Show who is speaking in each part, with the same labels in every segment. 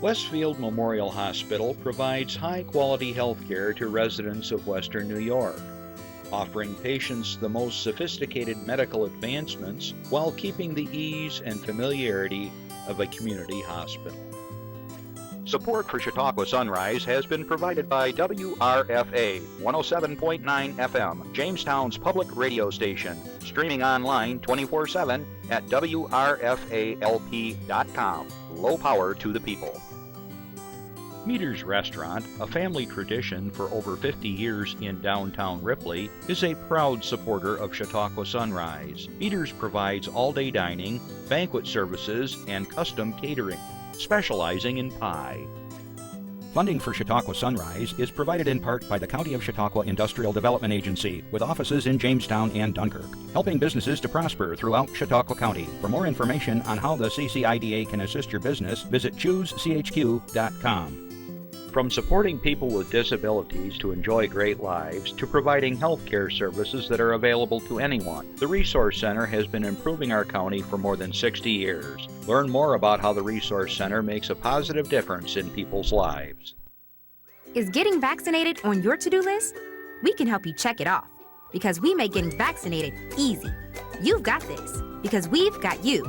Speaker 1: Westfield Memorial Hospital provides high-quality health care to residents of Western New York, offering patients the most sophisticated medical advancements while keeping the ease and familiarity of a community hospital. Support for Chautauqua Sunrise has been provided by WRFA 107.9 FM, Jamestown's public radio station, streaming online 24/7 at WRFALP.com. Low power to the people. Meter's Restaurant, a family tradition for over 50 years in downtown Ripley, is a proud supporter of Chautauqua Sunrise. Meter's provides all-day dining, banquet services, and custom catering, specializing in pie.
Speaker 2: Funding for Chautauqua Sunrise is provided in part by the County of Chautauqua Industrial Development Agency, with offices in Jamestown and Dunkirk, helping businesses to prosper throughout Chautauqua County. For more information on how the CCIDA can assist your business, visit choosechq.com.
Speaker 1: From supporting people with disabilities to enjoy great lives to providing health care services that are available to anyone, the Resource Center has been improving our county for more than 60 years. Learn more about how the Resource Center makes a positive difference in people's lives.
Speaker 3: Is getting vaccinated on your to-do list? We can help you check it off because we make getting vaccinated easy. You've got this because we've got you.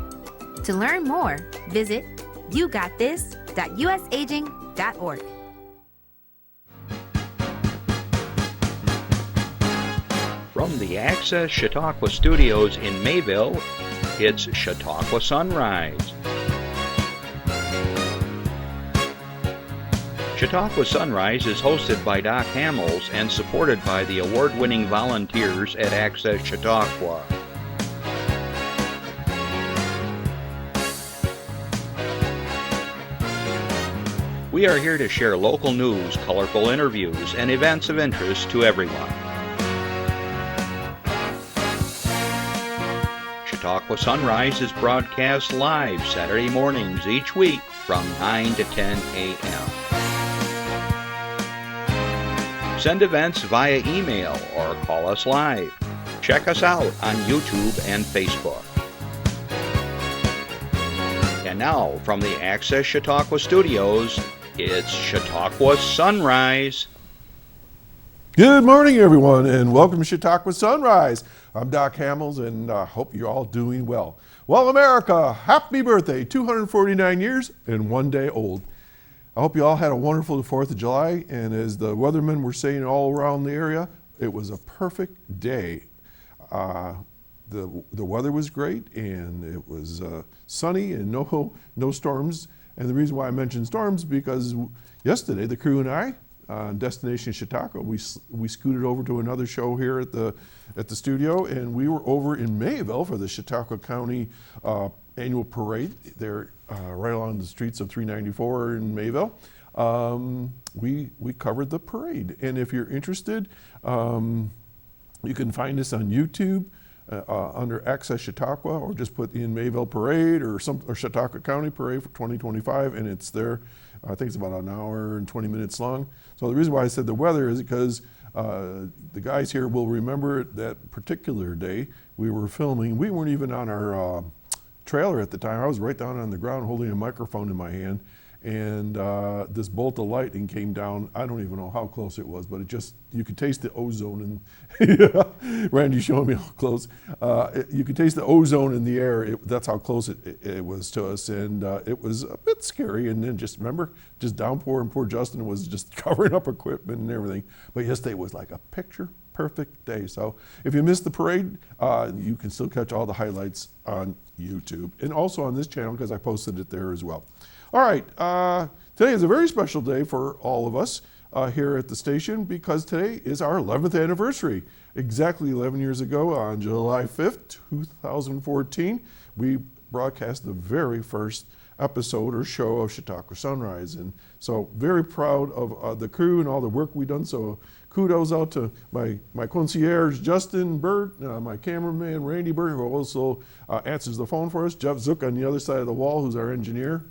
Speaker 3: To learn more, visit yougotthis.usaging.org.
Speaker 1: From the Access Chautauqua Studios in Mayville, it's Chautauqua Sunrise. Chautauqua Sunrise is hosted by Doc Hamels and supported by the award-winning volunteers at Access Chautauqua. We are here to share local news, colorful interviews, and events of interest to everyone. Chautauqua Sunrise is broadcast live Saturday mornings each week from 9 to 10 a.m. Send events via email or call us live. Check us out on YouTube and Facebook. And now, from the Access Chautauqua Studios, it's Chautauqua Sunrise.
Speaker 4: Good morning, everyone, and welcome to Chautauqua Sunrise. I'm Doc Hamels, and I hope you're all doing well. Well, America, happy birthday, 249 years and 1 day old. I hope you all had a wonderful 4th of July, and as the weathermen were saying all around the area, it was a perfect day. The weather was great, and it was sunny and no storms. And the reason why I mentioned storms because yesterday the crew and I, Destination Chautauqua, we scooted over to another show here at the studio, and we were over in Mayville for the Chautauqua County annual parade. There, right along the streets of 394 in Mayville. We covered the parade, and if you're interested, you can find us on YouTube under Access Chautauqua, or just put in Mayville Parade or Chautauqua County Parade for 2025, and it's there. I think it's about an hour and 20 minutes long. So the reason why I said the weather is because the guys here will remember that particular day we were filming. We weren't even on our trailer at the time. I was right down on the ground holding a microphone in my hand, and this bolt of lightning came down. I don't even know how close it was, but you could taste the ozone. And Randy showing me how close. You could taste the ozone in the air. That's how close it was to us, and it was a bit scary. And then just downpour, and poor Justin was just covering up equipment and everything. But yesterday was like a picture perfect day. So if you missed the parade, you can still catch all the highlights on YouTube and also on this channel because I posted it there as well. All right, today is a very special day for all of us here at the station because today is our 11th anniversary. Exactly 11 years ago on July 5th, 2014, we broadcast the very first episode or show of Chautauqua Sunrise. And so very proud of the crew and all the work we've done. So kudos out to my concierge, Justin Burt, my cameraman, Randy Burt, who also answers the phone for us, Jeff Zook on the other side of the wall, who's our engineer.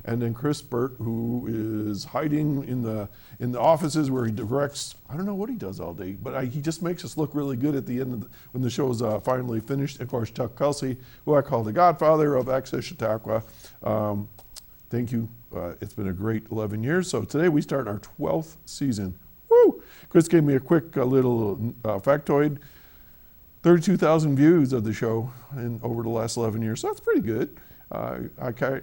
Speaker 4: And then Chris Burt, who is hiding in the offices where he directs. I don't know what he does all day, but he just makes us look really good at the end when the show's finally finished. And of course, Chuck Kelsey, who I call the godfather of Access Chautauqua. Thank you it's been a great 11 years. So today we start our 12th season. Woo! Chris gave me a quick little factoid. 32,000 views of the show over the last 11 years. So that's pretty good. I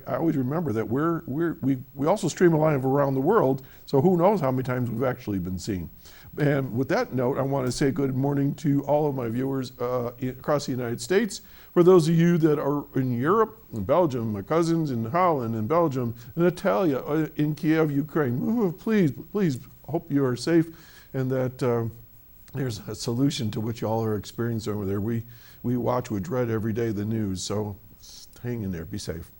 Speaker 4: always remember that we also stream live around the world, so who knows how many times we've actually been seen. And with that note, I want to say good morning to all of my viewers across the United States. For those of you that are in Europe, in Belgium, my cousins in Holland, in Belgium, in Italia, in Kiev, Ukraine, please, hope you are safe and that there's a solution to what you all are experiencing over there. We watch with dread every day the news, so hang in there, be safe.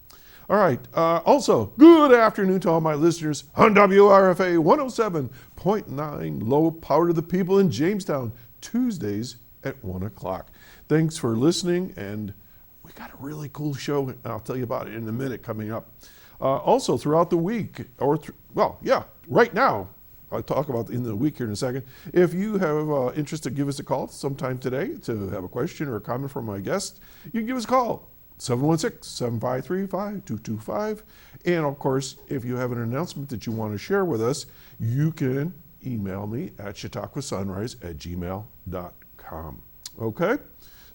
Speaker 4: All right, also, good afternoon to all my listeners on WRFA 107.9, low power to the people in Jamestown, Tuesdays at 1 o'clock. Thanks for listening, and we got a really cool show, and I'll tell you about it in a minute coming up. Also, throughout the week, right now, I'll talk about in the week here in a second. If you have interest to give us a call sometime today to have a question or a comment from my guest, you can give us a call, 716-753-5225. And of course, if you have an announcement that you want to share with us, you can email me at chautauquasunrise@gmail.com. Okay?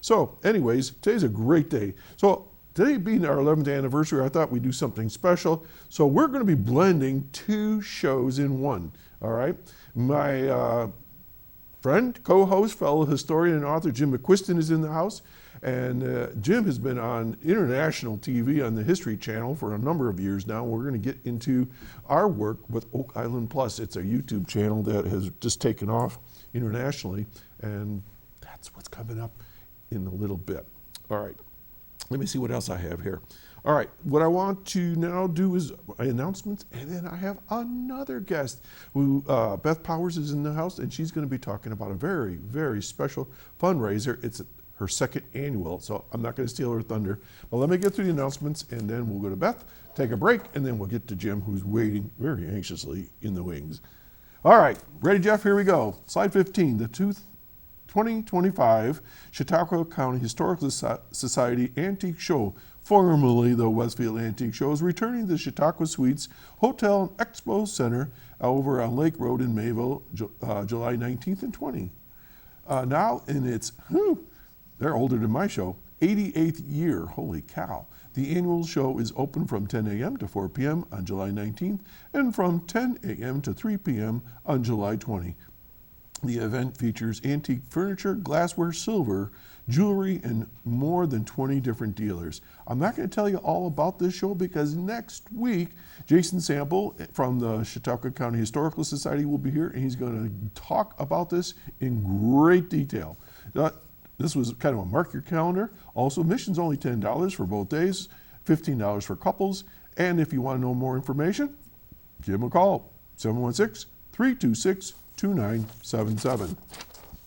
Speaker 4: So anyways, today's a great day. So today being our 11th anniversary, I thought we'd do something special. So we're going to be blending two shows in one. All right. My friend, co-host, fellow historian and author Jim McQuiston is in the house. And Jim has been on international TV on the History Channel for a number of years now. We're going to get into our work with Oak Island Plus. It's a YouTube channel that has just taken off internationally. And that's what's coming up in a little bit. All right. Let me see what else I have here. All right, what I want to now do is announcements, and then I have another guest who, Beth Powers is in the house, and she's going to be talking about a very, very special fundraiser. It's her second annual, so I'm not going to steal her thunder. But let me get through the announcements, and then we'll go to Beth, take a break, and then we'll get to Jim, who's waiting very anxiously in the wings. All right, ready, Jeff? Here we go. Slide 15, the 2025 Chautauqua County Historical Society Antique Show, formerly the Westfield Antique Show, is returning to the Chautauqua Suites Hotel and Expo Center over on Lake Road in Mayville, July 19th and 20. Now in its, they're older than my show, 88th year, holy cow. The annual show is open from 10 a.m. to 4 p.m. on July 19th and from 10 a.m. to 3 p.m. on July 20. The event features antique furniture, glassware, silver, jewelry, and more than 20 different dealers. I'm not going to tell you all about this show because next week, Jason Sample from the Chautauqua County Historical Society will be here, and he's going to talk about this in great detail. This was kind of a mark your calendar. Also, admission's only $10 for both days, $15 for couples. And if you want to know more information, give them a call, 716-326-2977.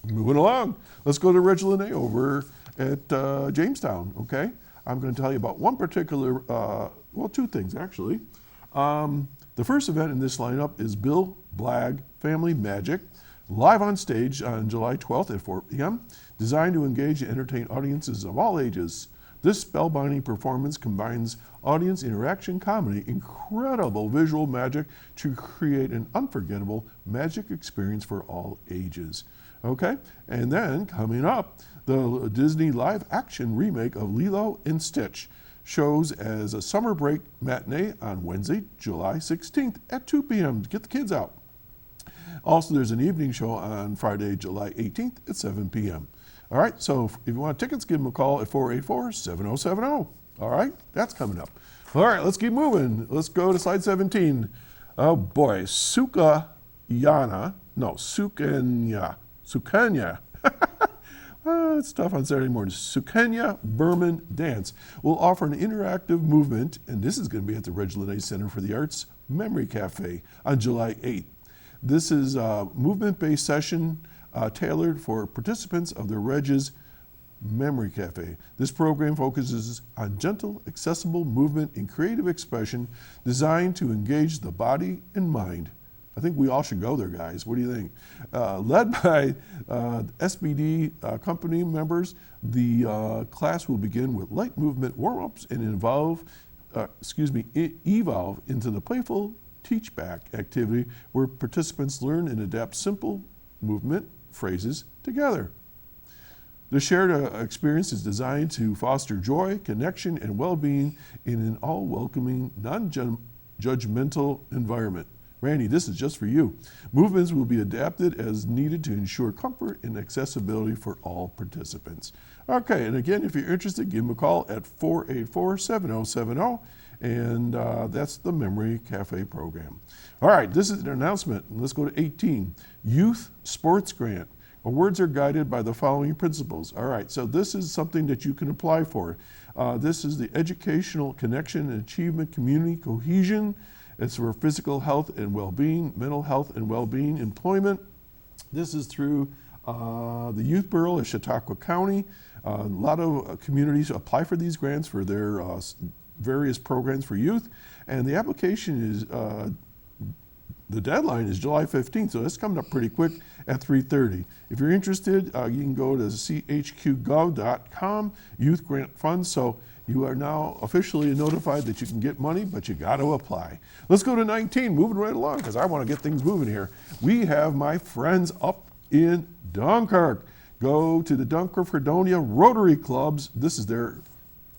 Speaker 4: Moving along, let's go to Reg Lene over at Jamestown, okay? I'm going to tell you about one particular, two things actually. The first event in this lineup is Bill Blagg Family Magic, live on stage on July 12th at 4 p.m., designed to engage and entertain audiences of all ages. This spellbinding performance combines audience interaction, comedy, incredible visual magic to create an unforgettable magic experience for all ages. Okay, and then coming up, the Disney live action remake of Lilo and Stitch shows as a summer break matinee on Wednesday, July 16th at 2 p.m. Get the kids out. Also, there's an evening show on Friday, July 18th at 7 p.m. All right, so if you want tickets, give them a call at 484-7070. All right, that's coming up. All right, let's keep moving. Let's go to slide 17. Oh boy, Sukanya. It's tough on Saturday mornings. Sukanya Burman Dance will offer an interactive movement, and this is going to be at the Reg Lene Center for the Arts Memory Cafe on July 8th. This is a movement-based session tailored for participants of the Reg's Memory Cafe. This program focuses on gentle, accessible movement and creative expression designed to engage the body and mind. I think we all should go there, guys. What do you think? Led by SBD company members, the class will begin with light movement warm-ups and involve evolve into the playful teach-back activity where participants learn and adapt simple movement phrases together. The shared experience is designed to foster joy, connection, and well-being in an all-welcoming, non-judgmental environment. Randy, this is just for you. Movements will be adapted as needed to ensure comfort and accessibility for all participants. Okay, and again, if you're interested, give them a call at 484-7070, and that's the Memory Cafe program. All right, this is an announcement. Let's go to 18. Youth Sports Grant. Awards are guided by the following principles. All right, so this is something that you can apply for. This is the Educational Connection and Achievement Community Cohesion. It's for physical health and well-being, mental health and well-being, employment. This is through the Youth Bureau of Chautauqua County. A lot of communities apply for these grants for their various programs for youth. And the application is, the deadline is July 15th, so it's coming up pretty quick at 3:30. If you're interested, you can go to chqgov.com, Youth Grant Funds. So you are now officially notified that you can get money, but you got to apply. Let's go to 19, moving right along, because I want to get things moving here. We have my friends up in Dunkirk. Go to the Dunkirk-Fredonia Rotary Clubs. This is their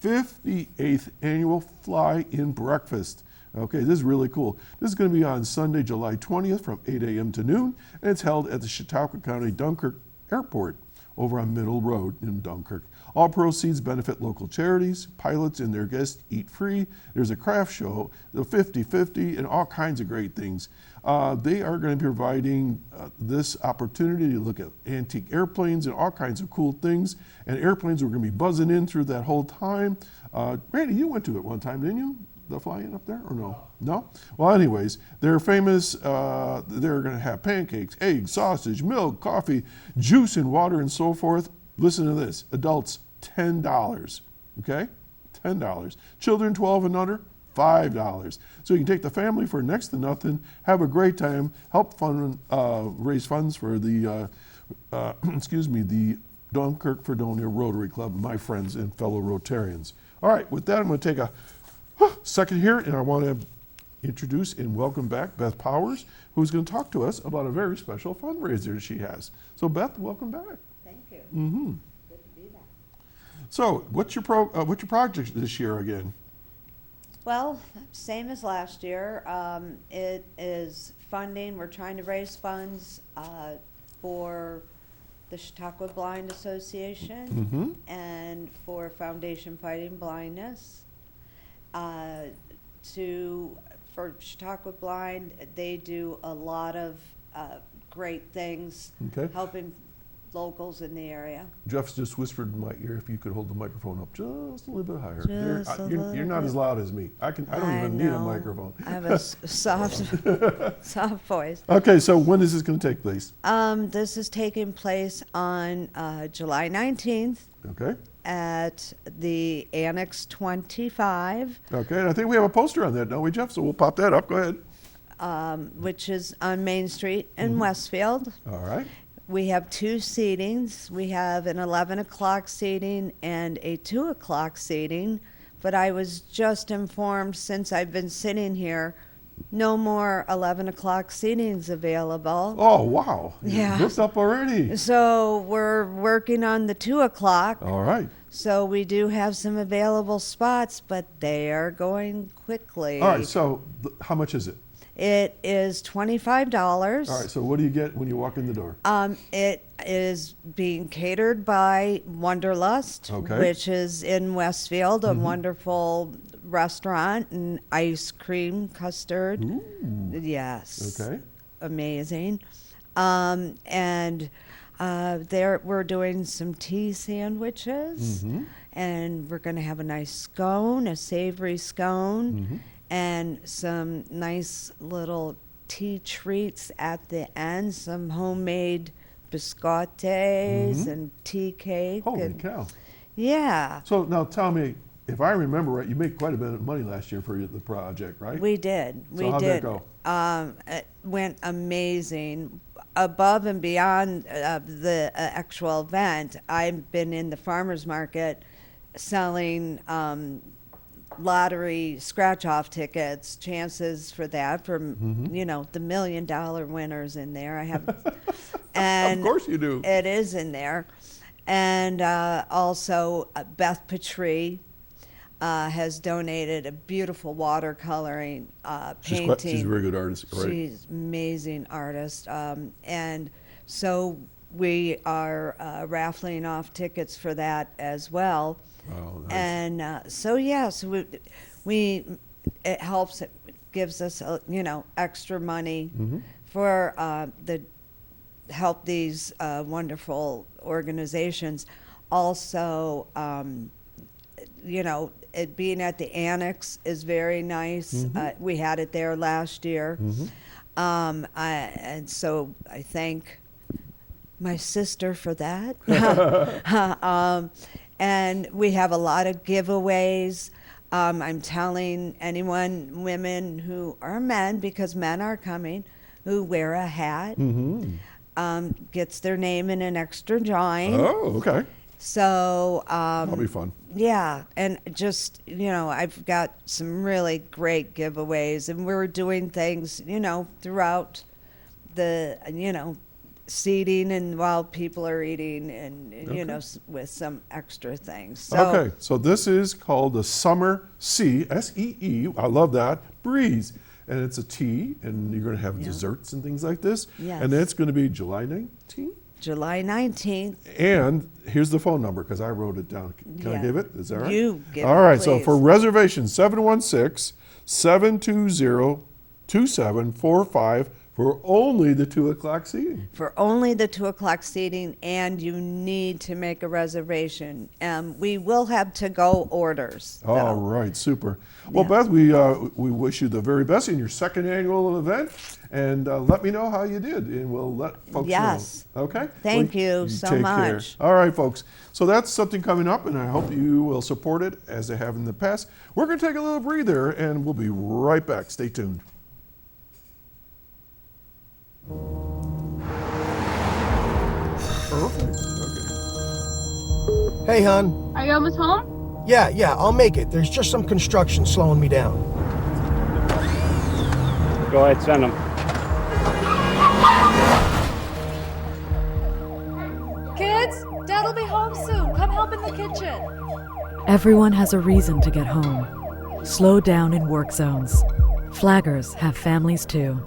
Speaker 4: 58th annual fly-in breakfast. Okay, this is really cool. This is going to be on Sunday, July 20th from 8 a.m. to noon, and it's held at the Chautauqua County Dunkirk Airport over on Middle Road in Dunkirk. All proceeds benefit local charities. Pilots and their guests eat free. There's a craft show, the 50-50, and all kinds of great things. They are going to be providing this opportunity to look at antique airplanes and all kinds of cool things. And airplanes were going to be buzzing in through that whole time. Randy, you went to it one time, didn't you? The fly-in up there, or no? No? Well, anyways, they're famous. They're going to have pancakes, eggs, sausage, milk, coffee, juice, and water, and so forth. Listen to this. Adults, $10. Okay? $10. Children 12 and under, $5. So you can take the family for next to nothing, have a great time, help raise funds for the, the Dunkirk-Fredonia Rotary Club, my friends and fellow Rotarians. All right, with that, I'm going to take a second here, and I want to introduce and welcome back Beth Powers, who's going to talk to us about a very special fundraiser that she has. So Beth, welcome back.
Speaker 5: Thank you.
Speaker 4: Mm-hmm.
Speaker 5: Good to be back.
Speaker 4: So what's your project this year again?
Speaker 5: Well, same as last year. It is funding. We're trying to raise funds for the Chautauqua Blind Association and for Foundation Fighting Blindness. For Chautauqua Blind, they do a lot of great things, helping locals in the area.
Speaker 4: Jeff's just whispered in my ear if you could hold the microphone up just a little bit higher. You're not as loud as me. I don't even need a microphone.
Speaker 5: I have a soft voice.
Speaker 4: Okay, so when is this going to take place?
Speaker 5: This is taking place on July 19th.
Speaker 4: Okay.
Speaker 5: At the Annex 25.
Speaker 4: Okay, and I think we have a poster on that, don't we, Jeff? So we'll pop that up. Go ahead.
Speaker 5: Which is on Main Street in Westfield.
Speaker 4: All right.
Speaker 5: We have two seatings. We have an 11 o'clock seating and a 2 o'clock seating. But I was just informed, since I've been sitting here, no more 11 o'clock seatings available.
Speaker 4: Oh, wow.
Speaker 5: Yeah.
Speaker 4: Booked up already.
Speaker 5: So we're working on the 2 o'clock.
Speaker 4: All right.
Speaker 5: So we do have some available spots, but they are going quickly.
Speaker 4: All right, so how much is it?
Speaker 5: It is $25.
Speaker 4: All right, so what do you get when you walk in the door?
Speaker 5: It is being catered by Wanderlust, which is in Westfield, a wonderful restaurant, and ice cream, custard.
Speaker 4: Ooh.
Speaker 5: Yes.
Speaker 4: Okay.
Speaker 5: Amazing. And we're doing some tea sandwiches, and we're going to have a nice scone, a savory scone, and some nice little tea treats at the end, some homemade biscottes and tea cake.
Speaker 4: Holy cow.
Speaker 5: Yeah.
Speaker 4: So now tell me, if I remember right, you made quite a bit of money last year for the project, right?
Speaker 5: We did.
Speaker 4: So how'd that go?
Speaker 5: It went amazing. Above and beyond the actual event, I've been in the farmer's market selling lottery scratch-off tickets, chances for that, for, you know, the $1 million winners in there. I have, and
Speaker 4: Of course you do.
Speaker 5: it is in there. And also Beth Petrie has donated a beautiful watercoloring painting.
Speaker 4: She's a very good artist, right?
Speaker 5: She's an amazing artist. And so we are raffling off tickets for that as well.
Speaker 4: Wow, nice.
Speaker 5: And so we it helps. It gives us you know, extra money for the help these wonderful organizations. Also, you know, it being at the Annex is very nice. We had it there last year, and so I thank my sister for that. And we have a lot of giveaways. I'm telling anyone, women who are men, because men are coming, who wear a hat, gets their name in an extra drawing.
Speaker 4: Oh, okay.
Speaker 5: So
Speaker 4: That'll be fun.
Speaker 5: yeah, and just, you know, I've got some really great giveaways, and we're doing things, you know, throughout the, you know, seating and while people are eating, and you know, with some extra things. So,
Speaker 4: Okay, so this is called the Summer Sea, S-E-E, I love that, Breeze. And it's a tea, and you're going to have desserts and things like this.
Speaker 5: Yes.
Speaker 4: And it's going to be July 19th.
Speaker 5: July 19th.
Speaker 4: And here's the phone number, because I wrote it down. Can I
Speaker 5: Yeah.
Speaker 4: give it? Is that right?
Speaker 5: You give
Speaker 4: All
Speaker 5: it,
Speaker 4: right, so
Speaker 5: please.
Speaker 4: for reservations, 716-720-2745 for only the 2 o'clock seating.
Speaker 5: For only the 2 o'clock seating, and you need to make a reservation. We will have to-go orders.
Speaker 4: All
Speaker 5: though.
Speaker 4: right, super. Well,
Speaker 5: Yeah.
Speaker 4: Beth, we wish you the very best in your second annual event, and let me know how you did, and we'll let folks
Speaker 5: Yes.
Speaker 4: know. Okay?
Speaker 5: Thank you so
Speaker 4: take care.
Speaker 5: much.
Speaker 4: All right, folks. So that's something coming up, and I hope you will support it as they have in the past. We're going to take a little breather, and we'll be right back. Stay tuned. Perfect. Okay.
Speaker 6: Hey, hon.
Speaker 7: Are you almost home?
Speaker 6: Yeah, I'll make it. There's just some construction slowing me down.
Speaker 8: Go ahead, send them.
Speaker 9: Kids, Dad'll be home soon. Come help in the kitchen.
Speaker 10: Everyone has a reason to get home. Slow down in work zones. Flaggers have families too.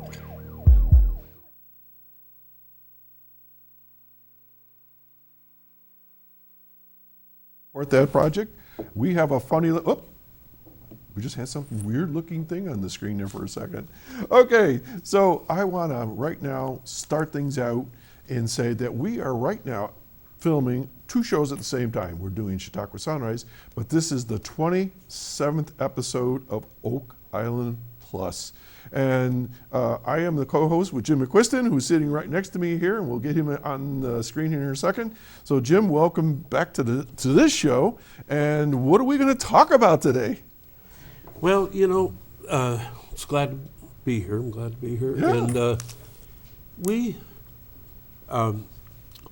Speaker 4: Support that project. We have a funny, we just had something weird looking thing on the screen there for a second. Okay, so I want to right now start things out and say that we are right now filming 2 shows at the same time. We're doing Chautauqua Sunrise, but this is the 27th episode of Oak Island Plus. And I am the co-host with Jim McQuiston, who's sitting right next to me here, and we'll get him on the screen here in a second. So Jim, welcome back to this show. And what are we going to talk about today?
Speaker 11: Well, you know, it's glad to be here. I'm glad to be here.
Speaker 4: Yeah.
Speaker 11: And we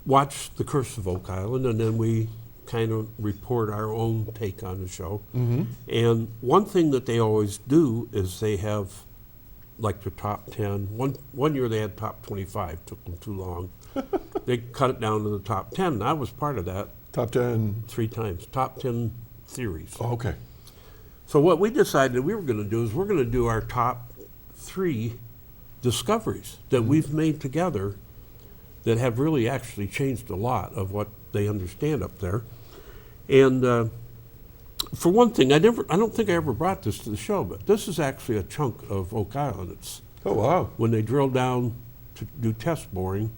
Speaker 11: watch The Curse of Oak Island, and then we kind of report our own take on the show. And one thing that they always do is they have like their top 10. One year they had top 25, took them too long. They cut it down to the top 10, and I was part of that.
Speaker 4: Top 10.
Speaker 11: 3 times, top 10 theories.
Speaker 4: Oh, okay.
Speaker 11: So what we decided we were going to do is we're going to do our top 3 discoveries that we've made together that have really actually changed a lot of what they understand up there. And for one thing, I don't think I ever brought this to the show, but this is actually a chunk of Oak Island. It's
Speaker 4: Oh, wow.
Speaker 11: when they drill down to do test boring,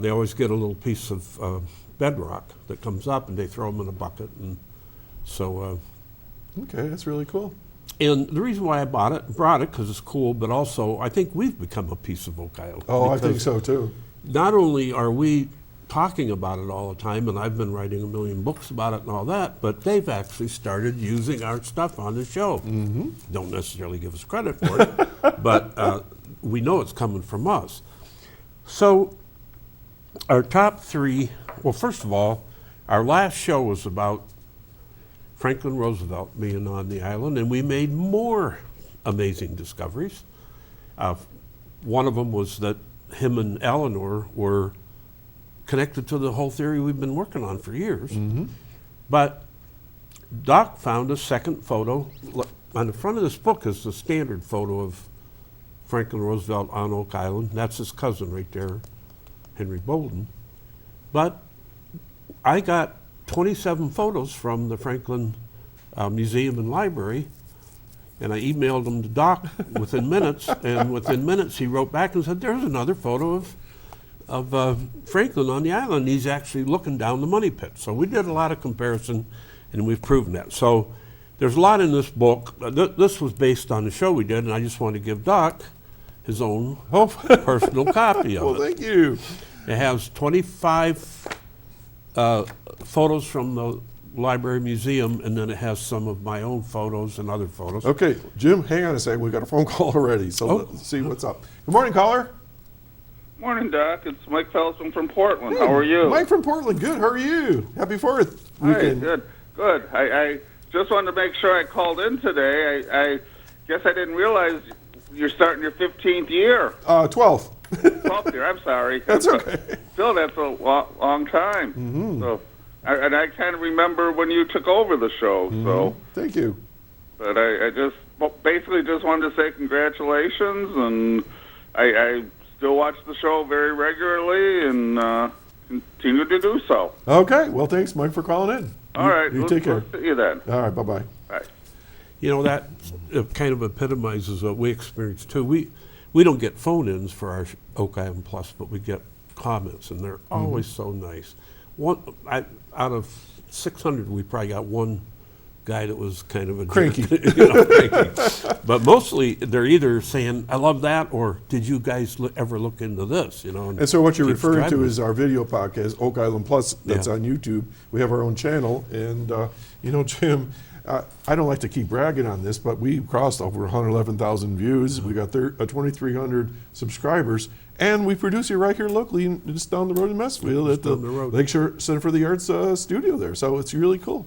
Speaker 11: they always get a little piece of bedrock that comes up, and they throw them in a bucket. And so,
Speaker 4: Okay, that's really cool.
Speaker 11: and the reason why I brought it because it's cool, but also I think we've become a piece of Oak Island.
Speaker 4: Oh, I think
Speaker 11: Because
Speaker 4: so too.
Speaker 11: Not only are we talking about it all the time, and I've been writing a million books about it and all that, but they've actually started using our stuff on the show. Don't necessarily give us credit for it, but we know it's coming from us. So our top 3, well, first of all, our last show was about Franklin Roosevelt being on the island, and we made more amazing discoveries. One of them was that him and Eleanor were connected to the whole theory we've been working on for years. But Doc found a second photo. On the front of this book is the standard photo of Franklin Roosevelt on Oak Island. That's his cousin right there, Henry Bolden. But I got 27 photos from the Franklin Museum and Library, and I emailed them to Doc within minutes, and within minutes he wrote back and said, there's another photo of Franklin on the island. He's actually looking down the money pit. So we did a lot of comparison, and we've proven that. So there's a lot in this book. This was based on the show we did, and I just want to give Doc his own personal copy of it.
Speaker 4: Well, thank you.
Speaker 11: It has 25 photos from the library museum, and then it has some of my own photos and other photos.
Speaker 4: Okay, Jim, hang on a second. We've got a phone call already, so let's see what's up. Good morning, caller.
Speaker 7: Morning, Doc. It's Mike Felson from Portland. How are you?
Speaker 4: Mike from Portland. Good. How are you? Happy 4th weekend.
Speaker 7: Hi, good. I just wanted to make sure I called in today. I guess I didn't realize you're starting your 15th year.
Speaker 4: 12th.
Speaker 7: 12th year, I'm sorry.
Speaker 4: That's okay.
Speaker 7: Still, that's a long time. So, I kind of remember when you took over the show. So
Speaker 4: thank you.
Speaker 7: But I just basically just wanted to say congratulations, and I still watch the show very regularly and continue to do so.
Speaker 4: Okay. Well, thanks, Mike, for calling in.
Speaker 7: All right.
Speaker 4: You take care.
Speaker 7: See you then.
Speaker 4: All right. Bye-bye.
Speaker 7: Bye.
Speaker 11: You know, that kind of epitomizes what we experience too. We don't get phone-ins for our Oak Island Plus, but we get comments, and they're always so nice. Out of 600, we probably got one guy that was kind of a
Speaker 4: cranky.
Speaker 11: Jerk, cranky. But mostly they're either saying, I love that, or did you guys ever look into this?
Speaker 4: And so what you're referring to is our video podcast, Oak Island Plus, that's on YouTube. We have our own channel, and Jim, I don't like to keep bragging on this, but we crossed over 111,000 views. We got 2,300 subscribers, and we produce it right here locally, just down the road in Messfield at the Lakeshore Center for the Arts studio there. So it's really cool.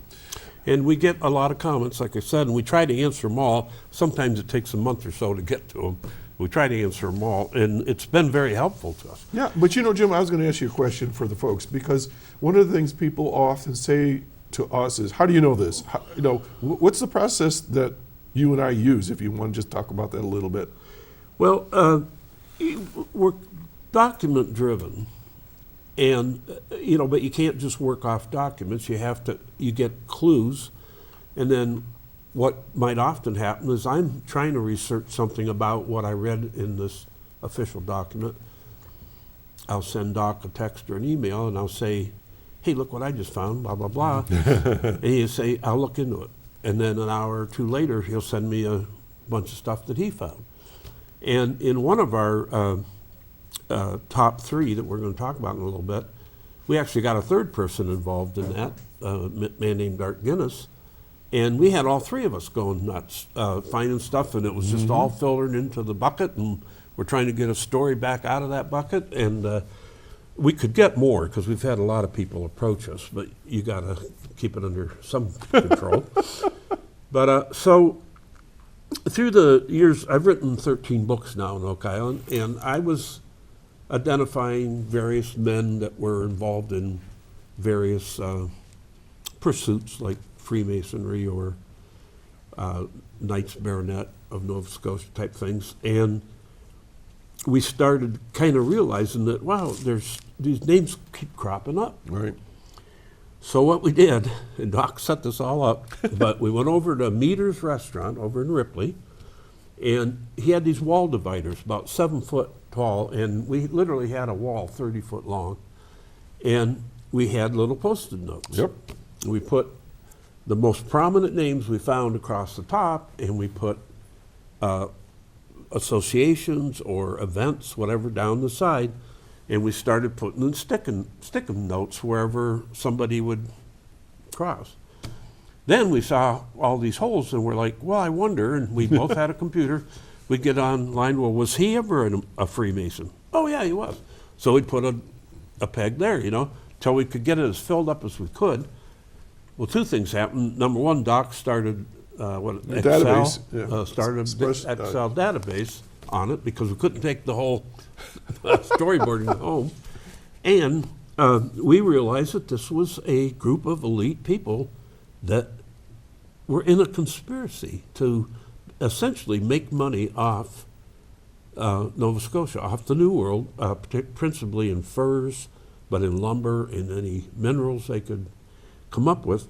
Speaker 11: And we get a lot of comments, like I said, and we try to answer them all. Sometimes it takes a month or so to get to them. We try to answer them all, and it's been very helpful to us.
Speaker 4: Yeah, but Jim, I was going to ask you a question for the folks, because one of the things people often say to us is, how do you know this? What's the process that you and I use, if you want to just talk about that a little bit?
Speaker 11: Well, we're document driven, and but you can't just work off documents. You get clues, and then what might often happen is I'm trying to research something about what I read in this official document. I'll send Doc a text or an email, and I'll say, hey, look what I just found, blah, blah, blah. And he'll say, I'll look into it. And then an hour or two later, he'll send me a bunch of stuff that he found. And in one of our top 3 that we're going to talk about in a little bit, we actually got a third person involved in that, a man named Art Guinness. And we had all 3 of us going nuts, finding stuff, and it was just all filtered into the bucket, and we're trying to get a story back out of that bucket. And we could get more, because we've had a lot of people approach us, but you got to keep it under some control. But so through the years, I've written 13 books now on Oak Island, and I was identifying various men that were involved in various pursuits like Freemasonry or Knights Baronet of Nova Scotia type things. And we started kind of realizing that, wow, these names keep cropping up.
Speaker 4: Right.
Speaker 11: So what we did, and Doc set this all up, but we went over to Meter's Restaurant over in Ripley, and he had these wall dividers about 7 foot tall, and we literally had a wall 30 foot long, and we had little Post-it notes.
Speaker 4: Yep.
Speaker 11: We put the most prominent names we found across the top, and we put associations or events, whatever, down the side, and we started putting in sticking notes wherever somebody would cross. Then we saw all these holes, and we're like, well, I wonder, and we both had a computer. We'd get online, well, was he ever a Freemason? Oh, yeah, he was. So we'd put a peg there, till we could get it as filled up as we could. Well, two things happened. Number one, Doc started Excel,
Speaker 4: database, yeah.
Speaker 11: started an
Speaker 4: Express-
Speaker 11: Excel database on it because we couldn't take the whole storyboarding home. And we realized that this was a group of elite people that were in a conspiracy to essentially make money off Nova Scotia, off the New World, principally in furs, but in lumber and any minerals they could come up with.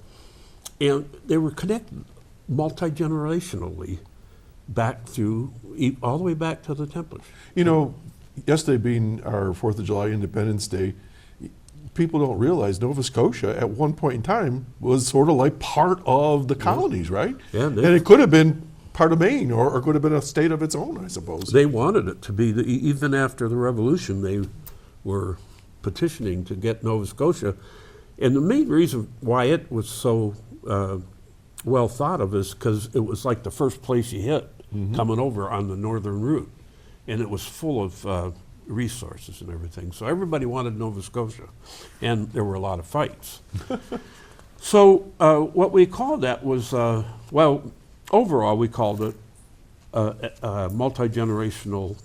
Speaker 11: And they were connected multi-generationally back through, all the way back to the Templars.
Speaker 4: You know, yesterday being our 4th of July Independence Day, people don't realize Nova Scotia at one point in time was sort of like part of the colonies, right?
Speaker 11: Yeah,
Speaker 4: and it could have been part of Maine or could have been a state of its own, I suppose.
Speaker 11: They wanted it to be, even after the Revolution, they were petitioning to get Nova Scotia. And the main reason why it was so well thought of is because it was like the first place you hit coming over on the northern route. And it was full of resources and everything. So everybody wanted Nova Scotia. And there were a lot of fights. So what we called that was, well, overall we called it a multi-generational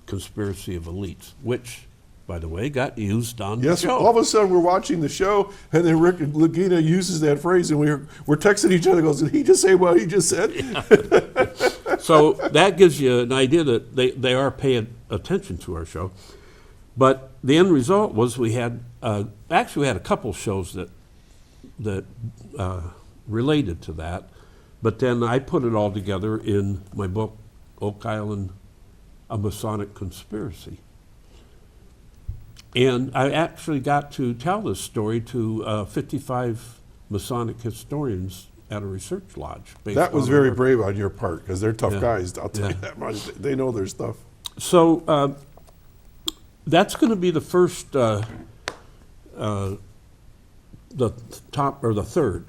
Speaker 11: conspiracy of elites, which, by the way, got used on the show.
Speaker 4: All of a sudden we're watching the show, and then Rick and Lagina uses that phrase, and we're texting each other, goes, did he just say what he just said?
Speaker 11: Yeah. So that gives you an idea that they are paying attention to our show. But the end result was we had, actually we had a couple shows that related to that. But then I put it all together in my book, Oak Island, A Masonic Conspiracy. And I actually got to tell this story to 55 Masonic historians at a research lodge.
Speaker 4: That was very brave on your part, because they're tough guys, I'll tell you that much. They know their stuff.
Speaker 11: So that's going to be the first, the top, or the third.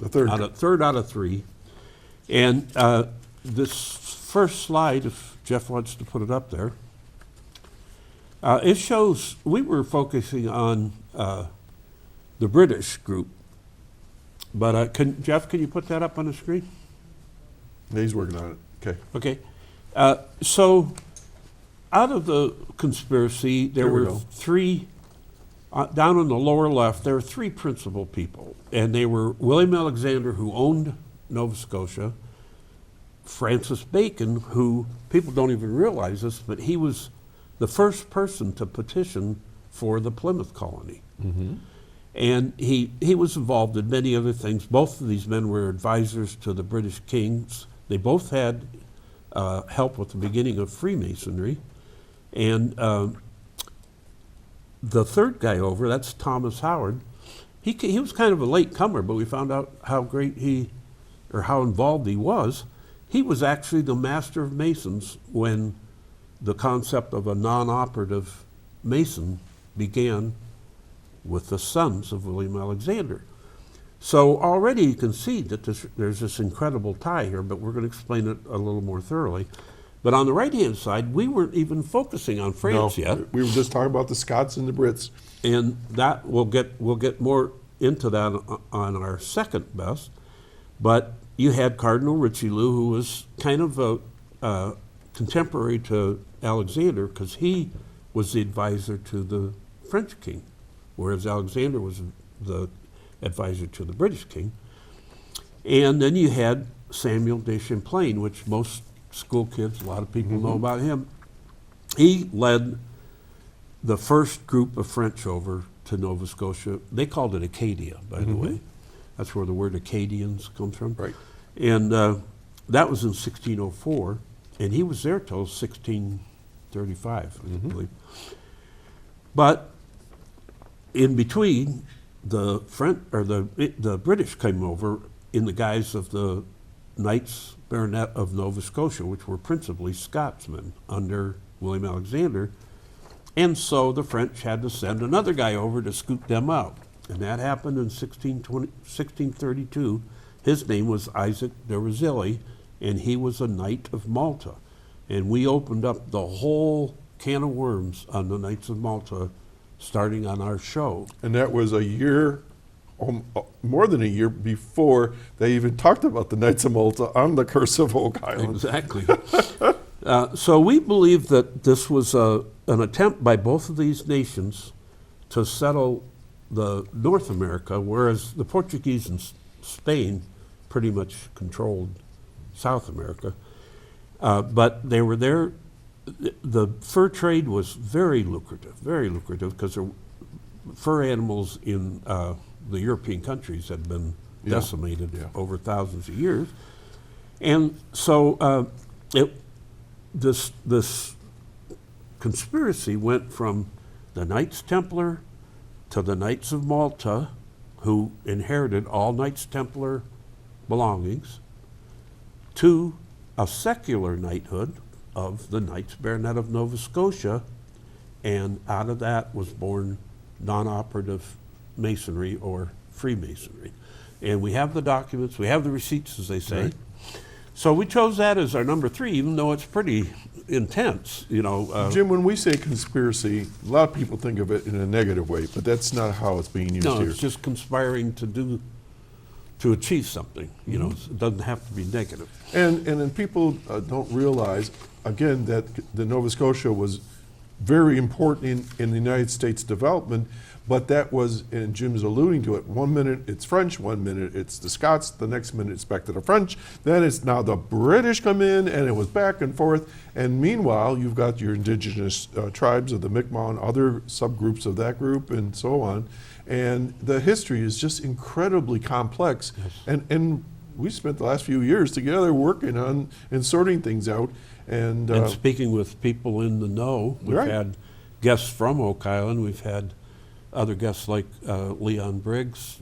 Speaker 4: The third.
Speaker 11: Third out of three. And this first slide, if Jeff wants to put it up there, it shows, we were focusing on the British group. But Jeff, can you put that up on the screen?
Speaker 4: Yeah, he's working on it. Okay.
Speaker 11: Okay. So out of the conspiracy, there were three, down in the lower left, there were three principal people. And they were William Alexander, who owned Nova Scotia, Francis Bacon, who people don't even realize this, but he was the first person to petition for the Plymouth colony.
Speaker 4: Mm-hmm.
Speaker 11: And he was involved in many other things. Both of these men were advisors to the British kings. They both had help with the beginning of Freemasonry. And the third guy over, that's Thomas Howard. He was kind of a late comer, but we found out how great how involved he was. He was actually the master of masons when the concept of a non-operative mason began with the sons of William Alexander. So already you can see that there's this incredible tie here, but we're going to explain it a little more thoroughly. But on the right-hand side, we weren't even focusing on France yet.
Speaker 4: We were just talking about the Scots and the Brits.
Speaker 11: And that we'll get more into that on our second best. But you had Cardinal Richelieu, who was kind of a contemporary to Alexander, because he was the advisor to the French king, whereas Alexander was the advisor to the British king. And then you had Samuel de Champlain, which most school kids, a lot of people know about him. He led the first group of French over to Nova Scotia. They called it Acadia, by the way. That's where the word Acadians comes from.
Speaker 4: Right.
Speaker 11: And that was in 1604, and he was there till 1635, I believe. But in between, the British came over in the guise of the Knights Baronet of Nova Scotia, which were principally Scotsmen under William Alexander. And so the French had to send another guy over to scoot them out. And that happened in 1632. His name was Isaac de Razilli, and he was a Knight of Malta. And we opened up the whole can of worms on the Knights of Malta starting on our show.
Speaker 4: And that was a year more than a year before they even talked about the Knights of Malta on the Curse of Oak Island.
Speaker 11: Exactly. So we believe that this was an attempt by both of these nations to settle the North America, whereas the Portuguese and Spain pretty much controlled South America. But they were there. The fur trade was very lucrative because fur animals in the European countries had been decimated over thousands of years. And so this conspiracy went from the Knights Templar to the Knights of Malta, who inherited all Knights Templar belongings, to a secular knighthood of the Knights Baronet of Nova Scotia, and out of that was born non-operative Masonry or Freemasonry. And we have the documents, we have the receipts, as they say.
Speaker 4: Right.
Speaker 11: So we chose that as our number 3, even though it's pretty intense, you know.
Speaker 4: Jim, when we say conspiracy, a lot of people think of it in a negative way, but that's not how it's being used
Speaker 11: No,
Speaker 4: here.
Speaker 11: it's just conspiring to achieve something, you know. It doesn't have to be negative.
Speaker 4: And then people don't realize, again, that the Nova Scotia was very important in the United States development, but that was, and Jim's alluding to it, 1 minute it's French, 1 minute it's the Scots, the next minute it's back to the French, then it's now the British come in, and it was back and forth. And meanwhile, you've got your indigenous tribes of the Mi'kmaq and other subgroups of that group and so on. And the history is just incredibly complex. Yes. And we spent the last few years together working on and sorting things out. And
Speaker 11: speaking with people in the know, we've had guests from Oak Island, we've had other guests like Leon Briggs,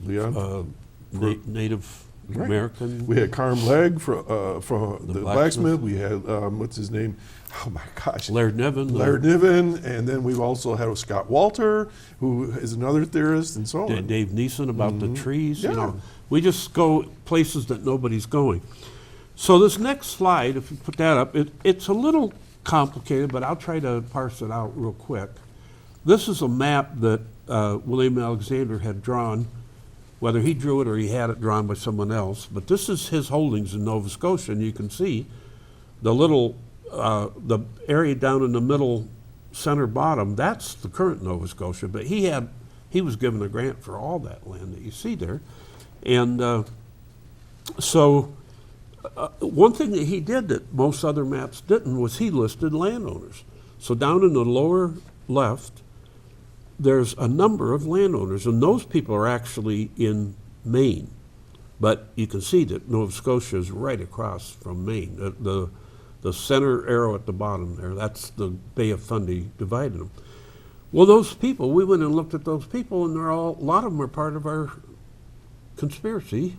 Speaker 11: Native American.
Speaker 4: We had Carm Legg from the blacksmith. We had, what's his name? Oh my gosh.
Speaker 11: Laird Niven.
Speaker 4: Laird Niven. And then we've also had Scott Walter, who is another theorist, and so on.
Speaker 11: Dave Neeson about the trees. Yeah. You know, we just go places that nobody's going. So this next slide, if you put that up, it's a little complicated, but I'll try to parse it out real quick. This is a map that William Alexander had drawn, whether he drew it or he had it drawn by someone else. But this is his holdings in Nova Scotia, and you can see the little, the area down in the middle center bottom, that's the current Nova Scotia. But he was given a grant for all that land that you see there. And one thing that he did that most other maps didn't was he listed landowners. So down in the lower left, there's a number of landowners, and those people are actually in Maine. But you can see that Nova Scotia is right across from Maine. The center arrow at the bottom there, that's the Bay of Fundy dividing them. Well, those people, we went and looked at those people, and a lot of them are part of our conspiracy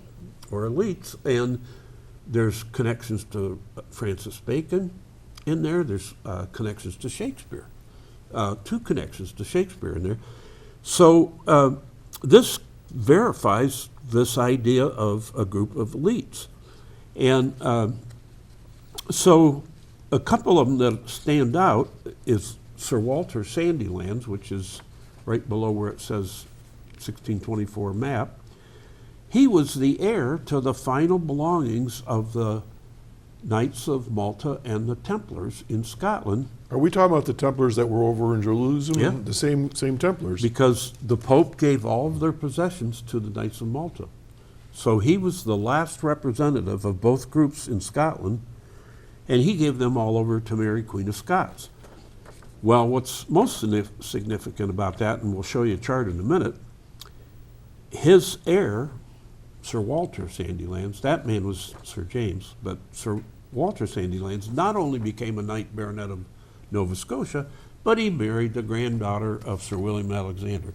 Speaker 11: or elites, and there's connections to Francis Bacon in there. There's connections to Shakespeare. 2 connections to Shakespeare in there. So this verifies this idea of a group of elites. And so a couple of them that stand out is Sir Walter Sandilands, which is right below where it says 1624 map. He was the heir to the final belongings of the Knights of Malta and the Templars in Scotland.
Speaker 4: Are we talking about the Templars that were over in Jerusalem?
Speaker 11: Yeah.
Speaker 4: The same Templars?
Speaker 11: Because the Pope gave all of their possessions to the Knights of Malta. So he was the last representative of both groups in Scotland, and he gave them all over to Mary, Queen of Scots. Well, what's most significant about that, and we'll show you a chart in a minute, his heir, Sir Walter Sandilands, that man was Sir James, but Sir Walter Sandilands not only became a Knight Baronet of Nova Scotia, but he married the granddaughter of Sir William Alexander.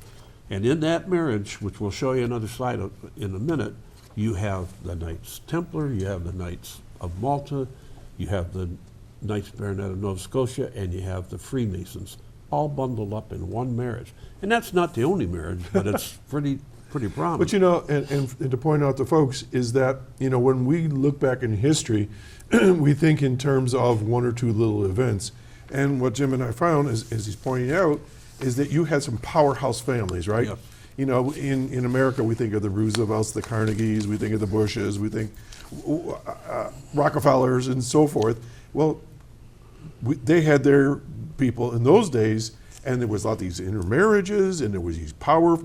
Speaker 11: And in that marriage, which we'll show you another slide of in a minute, you have the Knights Templar, you have the Knights of Malta, you have the Knights Baronet of Nova Scotia, and you have the Freemasons, all bundled up in one marriage. And that's not the only marriage, but it's pretty prominent.
Speaker 4: But you know, and to point out to folks is that, you know, when we look back in history, we think in terms of 1 or 2 little events. And what Jim and I found, as he's pointing out, is that you had some powerhouse families, right?
Speaker 11: Yes.
Speaker 4: You know, in America, we think of the Roosevelts, the Carnegies, we think of the Bushes, we think Rockefellers and so forth. Well, they had their people in those days, and there was a lot of these intermarriages, and there was these power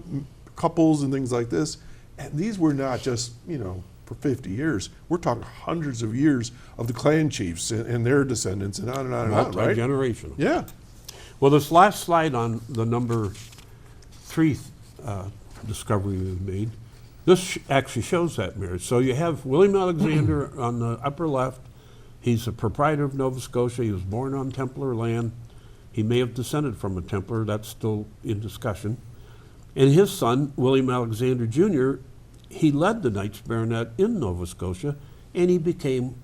Speaker 4: couples and things like this. And these were not just, you know, for 50 years. We're talking hundreds of years of the clan chiefs and their descendants and on and on and on, right?
Speaker 11: Multi-generational.
Speaker 4: Yeah.
Speaker 11: Well, this last slide on the number 3 discovery we made, this actually shows that marriage. So you have William Alexander on the upper left. He's a proprietor of Nova Scotia. He was born on Templar land. He may have descended from a Templar. That's still in discussion. And his son, William Alexander Jr., he led the Knights Baronet in Nova Scotia, and he became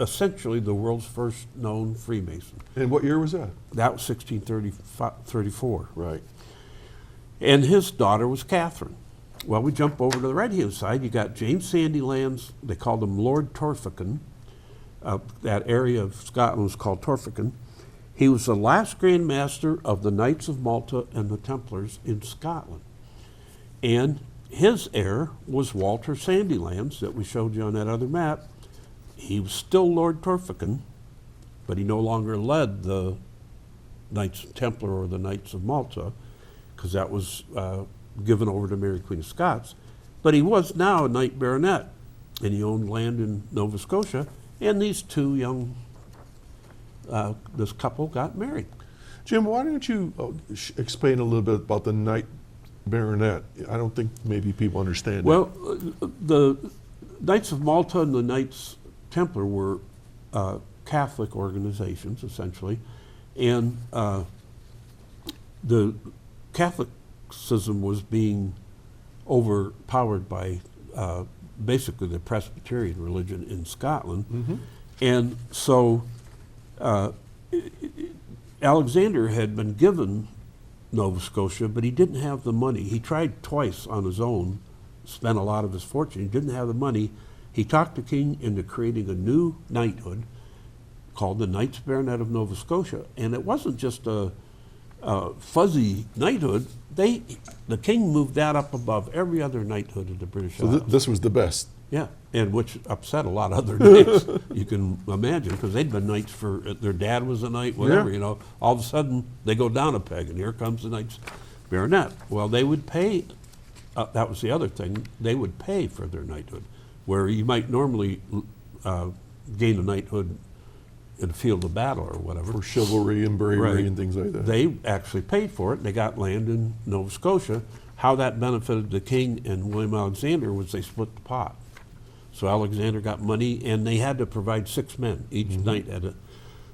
Speaker 11: essentially the world's first known Freemason.
Speaker 4: And what year was that?
Speaker 11: That was 1634.
Speaker 4: Right.
Speaker 11: And his daughter was Catherine. Well, we jump over to the right-hand side. You got James Sandilands. They called him Lord Torphican. That area of Scotland was called Torphican. He was the last Grand Master of the Knights of Malta and the Templars in Scotland. And his heir was Walter Sandilands that we showed you on that other map. He was still Lord Torphican, but he no longer led the Knights Templar or the Knights of Malta, because that was given over to Mary Queen of Scots. But he was now a Knight Baronet, and he owned land in Nova Scotia, and these two young, this couple got married.
Speaker 4: Jim, why don't you explain a little bit about the Knight Baronet? I don't think maybe people understand
Speaker 11: Well, the Knights of Malta and the Knights Templar were Catholic organizations, essentially, and the Catholicism was being overpowered by basically the Presbyterian religion in Scotland.
Speaker 4: Mm-hmm.
Speaker 11: And so Alexander had been given Nova Scotia, but he didn't have the money. He tried twice on his own, spent a lot of his fortune. He didn't have the money. He talked the king into creating a new knighthood called the Knights Baronet of Nova Scotia. And it wasn't just a fuzzy knighthood. The king moved that up above every other knighthood in the British
Speaker 4: So
Speaker 11: Isles.
Speaker 4: this was the best.
Speaker 11: Yeah, and which upset a lot of other knights, you can imagine, because they'd been knights for, their dad was a knight, whatever,
Speaker 4: Yeah.
Speaker 11: you know. All of a sudden, they go down a peg, and here comes the Knights Baronet. Well, they would pay, that was the other thing, they would pay for their knighthood, where you might normally gain a knighthood in a field of battle or whatever.
Speaker 4: For chivalry and bravery
Speaker 11: Right.
Speaker 4: and things like that.
Speaker 11: They actually paid for it. They got land in Nova Scotia. How that benefited the king and William Alexander was they split the pot. So Alexander got money, and they had to provide 6 men. Each knight had a.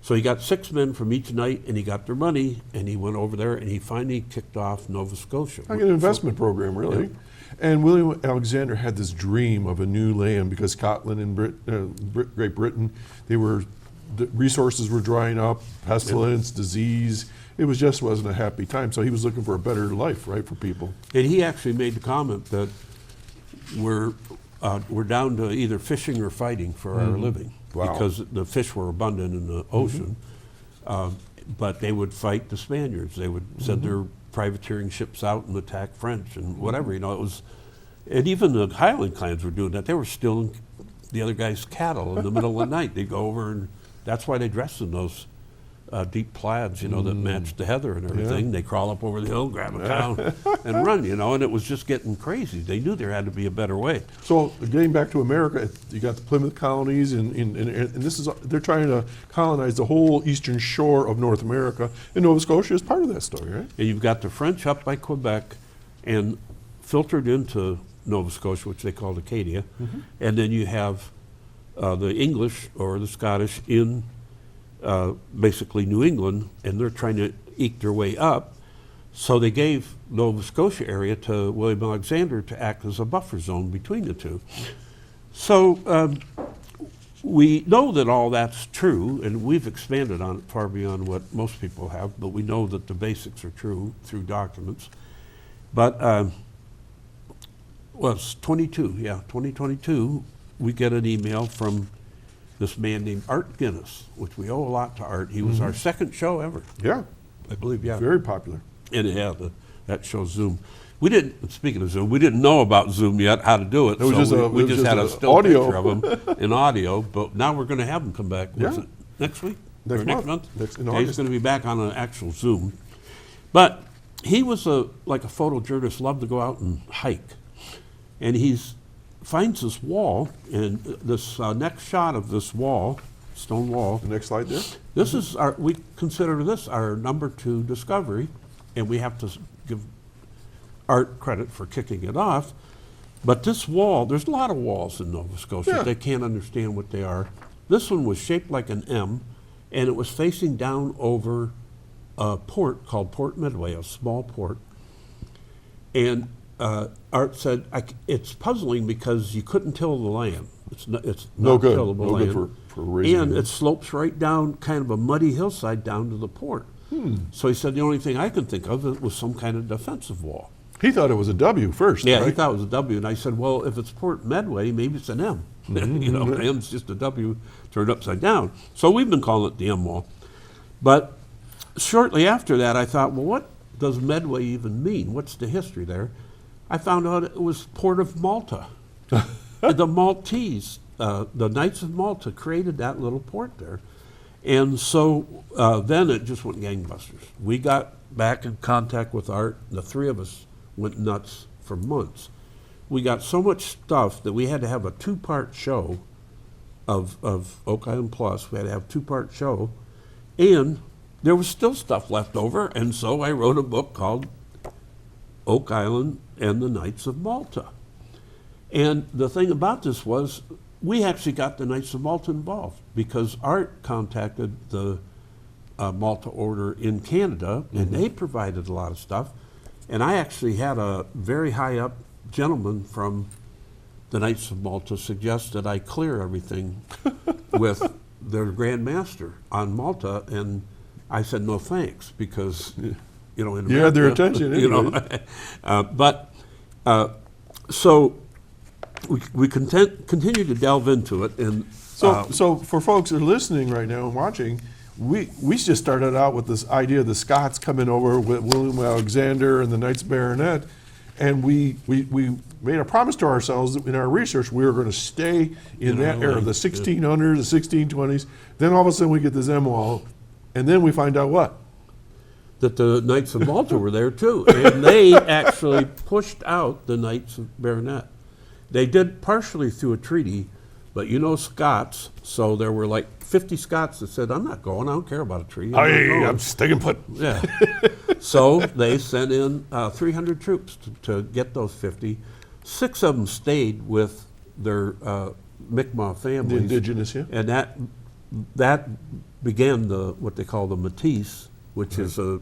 Speaker 11: So he got 6 men from each knight, and he got their money, and he went over there, and he finally kicked off Nova Scotia.
Speaker 4: Like an investment program, really.
Speaker 11: Yeah.
Speaker 4: And William Alexander had this dream of a new land because Scotland and Great Britain, the resources were drying up, pestilence, disease. It wasn't a happy time. So he was looking for a better life, right, for people.
Speaker 11: And he actually made the comment that we're down to either fishing or fighting for our living.
Speaker 4: Wow.
Speaker 11: Because the fish were abundant in the ocean. But they would fight the Spaniards. They would send their privateering ships out and attack French and whatever. You know, it was, and even the Highland clans were doing that. They were stealing the other guy's cattle in the middle of the night. They'd go over, and that's why they dressed in those deep plaids, you know, that matched the heather and everything.
Speaker 4: Yeah.
Speaker 11: They crawl up over the hill, grab a cow, and run, you know, and it was just getting crazy. They knew there had to be a better way.
Speaker 4: So getting back to America, you got the Plymouth colonies, and this is, they're trying to colonize the whole eastern shore of North America, and Nova Scotia is part of that story, right?
Speaker 11: And you've got the French up by Quebec and filtered into Nova Scotia, which they called Acadia, and then you have the English or the Scottish in basically New England, and they're trying to eke their way up. So they gave Nova Scotia area to William Alexander to act as a buffer zone between the two. So we know that all that's true, and we've expanded on it far beyond what most people have, but we know that the basics are true through documents. But well, it's 2022, we get an email from this man named Art Guinness, which we owe a lot to Art. He was our second show ever.
Speaker 4: Yeah,
Speaker 11: I believe, yeah.
Speaker 4: very popular.
Speaker 11: And yeah, that show Zoom. We didn't. Speaking of Zoom, we didn't know about Zoom yet, how to do it.
Speaker 4: It was
Speaker 11: so
Speaker 4: just
Speaker 11: we
Speaker 4: it was
Speaker 11: just
Speaker 4: just
Speaker 11: had a
Speaker 4: a
Speaker 11: still
Speaker 4: audio.
Speaker 11: picture of him in audio. But now we're going to have him come back.
Speaker 4: Yeah.
Speaker 11: Was it next week?
Speaker 4: Next
Speaker 11: Or next
Speaker 4: month.
Speaker 11: month?
Speaker 4: In
Speaker 11: Okay, he's
Speaker 4: August.
Speaker 11: going to be back on an actual Zoom. But he was like a photojournalist, loved to go out and hike, and finds this wall, and this next shot of this wall, stone wall.
Speaker 4: The next slide there.
Speaker 11: This is we consider this our number 2 discovery, and we have to give Art credit for kicking it off. But this wall, there's a lot of walls in Nova Scotia.
Speaker 4: Yeah.
Speaker 11: They can't understand what they are. This one was shaped like an M, and it was facing down over a port called Port Midway, a small port. And Art said, it's puzzling because you couldn't till the land. It's
Speaker 4: No
Speaker 11: not
Speaker 4: good.
Speaker 11: tillable
Speaker 4: No
Speaker 11: land.
Speaker 4: good for raising
Speaker 11: And
Speaker 4: it.
Speaker 11: it slopes right down kind of a muddy hillside down to the port. So he said the only thing I can think of was some kind of defensive wall.
Speaker 4: He thought it was a W first.
Speaker 11: Yeah,
Speaker 4: right?
Speaker 11: he thought it was a W, and I said, well, if it's Port Medway, maybe it's an M. You know, M's just a W turned upside down. So we've been calling it the M wall. But shortly after that, I thought, well, what does Medway even mean? What's the history there? I found out it was Port of Malta. The Maltese, the Knights of Malta created that little port there. And so then it just went gangbusters. We got back in contact with Art. The 3 of us went nuts for months. We got so much stuff that we had to have a 2-part show of Oak Island Plus. We had to have a 2-part show. And there was still stuff left over. And so I wrote a book called Oak Island and the Knights of Malta. And the thing about this was we actually got the Knights of Malta involved because Art contacted the Malta Order in Canada, and they provided a lot of stuff. And I actually had a very high up gentleman from the Knights of Malta suggest that I clear everything with their Grand Master on Malta, and I said no thanks because you know in
Speaker 4: You had their
Speaker 11: America,
Speaker 4: attention
Speaker 11: you know. So we continue to delve into it, and
Speaker 4: So for folks that are listening right now and watching, we just started out with this idea of the Scots coming over with William Alexander and the Knights Baronet, and we made a promise to ourselves that in our research we were going to stay in that era, the 1600s, the 1620s. Then all of a sudden we get this M wall, and then we find out what?
Speaker 11: that the Knights of Malta were there too, and they actually pushed out the Knights of Baronet. They did partially through a treaty, but you know Scots, so there were like 50 Scots that said, I'm not going, I don't care about a treaty.
Speaker 4: I'm sticking put.
Speaker 11: Yeah. So they sent in 300 troops to get those 50. 6 of them stayed with their Mi'kmaq families.
Speaker 4: The indigenous, yeah.
Speaker 11: And that began what they call the Métis, which is a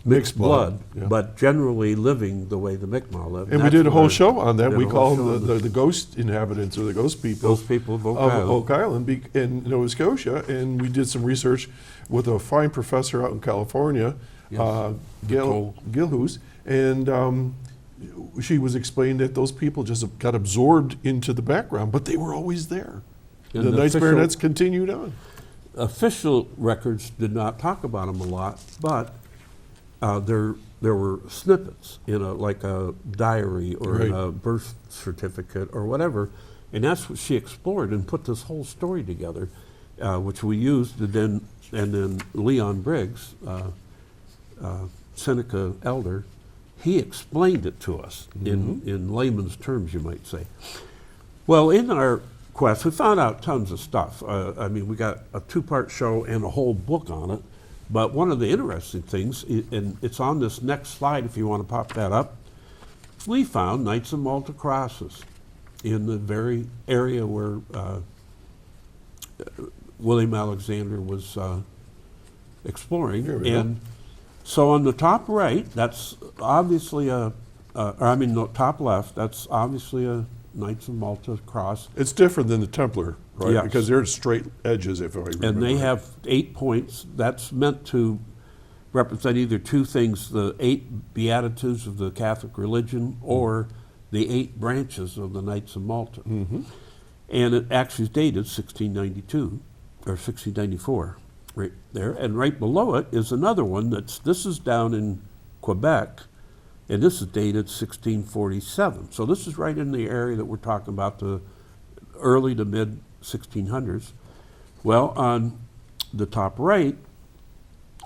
Speaker 11: mixed blood,
Speaker 4: yeah.
Speaker 11: but generally living the way the Mi'kmaq lived.
Speaker 4: And we did a whole show on that.
Speaker 11: did
Speaker 4: We
Speaker 11: a whole
Speaker 4: call
Speaker 11: show
Speaker 4: them
Speaker 11: on
Speaker 4: the ghost inhabitants or the ghost people.
Speaker 11: Ghost people of Oak Island.
Speaker 4: In Nova Scotia. And we did some research with a fine professor out in California,
Speaker 11: Yes.
Speaker 4: Gail Gilhus, and she was explaining that those people just got absorbed into the background, but they were always there.
Speaker 11: And
Speaker 4: the Knights
Speaker 11: official-
Speaker 4: Baronets continued on.
Speaker 11: Official records did not talk about them a lot, but there were snippets in like a diary or
Speaker 4: Right.
Speaker 11: a birth certificate or whatever, and that's what she explored and put this whole story together, which we used. And then Leon Briggs, Seneca elder, he explained it to us in layman's terms, you might say. Well, in our quest, we found out tons of stuff. I mean, we got a 2-part show and a whole book on it. But one of the interesting things, and it's on this next slide if you want to pop that up, we found Knights of Malta crosses in the very area where William Alexander was exploring.
Speaker 4: Here we go.
Speaker 11: And so on the top right, that's obviously top left, that's obviously a Knights of Malta cross.
Speaker 4: It's different than the Templar, right?
Speaker 11: Yes.
Speaker 4: Because they're straight edges, if I remember.
Speaker 11: And they
Speaker 4: right.
Speaker 11: have 8 points. That's meant to represent either 2 things, the 8 Beatitudes of the Catholic religion or the 8 branches of the Knights of Malta.
Speaker 4: Mm-hmm.
Speaker 11: And it actually is dated 1692 or 1694 right there. And right below it is another one this is down in Quebec, And this is dated 1647. So this is right in the area that we're talking about, the early to mid 1600s. Well, on the top right,